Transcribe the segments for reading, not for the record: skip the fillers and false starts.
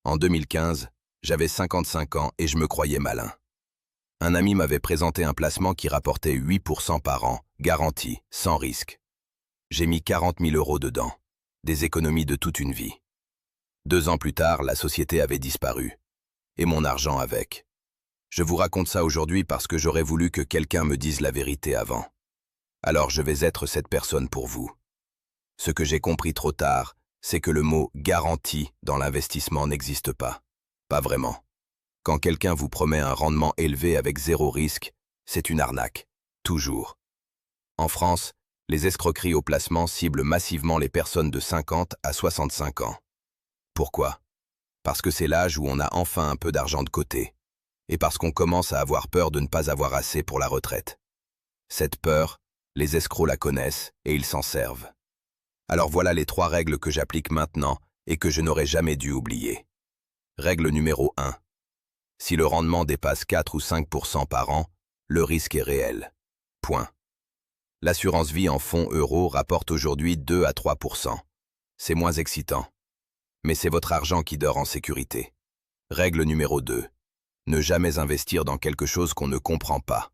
En 2015, j'avais 55 ans et je me croyais malin. Un ami m'avait présenté un placement qui rapportait 8% par an, garanti, sans risque. J'ai mis 40 000 € dedans, des économies de toute une vie. 2 ans plus tard, la société avait disparu, et mon argent avec. Je vous raconte ça aujourd'hui parce que j'aurais voulu que quelqu'un me dise la vérité avant. Alors je vais être cette personne pour vous. Ce que j'ai compris trop tard, c'est que le mot « garantie » dans l'investissement n'existe pas. Pas vraiment. Quand quelqu'un vous promet un rendement élevé avec 0 risque, c'est une arnaque. Toujours. En France, les escroqueries au placement ciblent massivement les personnes de 50 à 65 ans. Pourquoi? Parce que c'est l'âge où on a enfin un peu d'argent de côté. Et parce qu'on commence à avoir peur de ne pas avoir assez pour la retraite. Cette peur, les escrocs la connaissent et ils s'en servent. Alors voilà les 3 règles que j'applique maintenant et que je n'aurais jamais dû oublier. Règle numéro 1. Si le rendement dépasse 4 ou 5% par an, le risque est réel. Point. L'assurance vie en fonds euros rapporte aujourd'hui 2 à 3%. C'est moins excitant. Mais c'est votre argent qui dort en sécurité. Règle numéro 2. Ne jamais investir dans quelque chose qu'on ne comprend pas.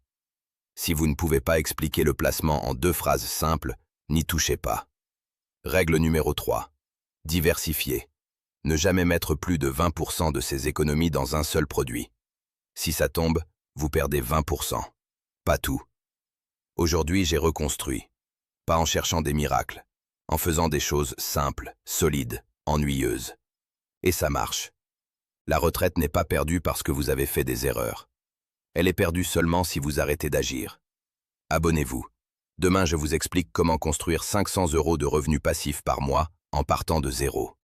Si vous ne pouvez pas expliquer le placement en 2 phrases simples, n'y touchez pas. Règle numéro 3. Diversifier. Ne jamais mettre plus de 20% de ses économies dans un seul produit. Si ça tombe, vous perdez 20%. Pas tout. Aujourd'hui, j'ai reconstruit. Pas en cherchant des miracles. En faisant des choses simples, solides, ennuyeuses. Et ça marche. La retraite n'est pas perdue parce que vous avez fait des erreurs. Elle est perdue seulement si vous arrêtez d'agir. Abonnez-vous. Demain, je vous explique comment construire 500 € de revenus passifs par mois en partant de zéro.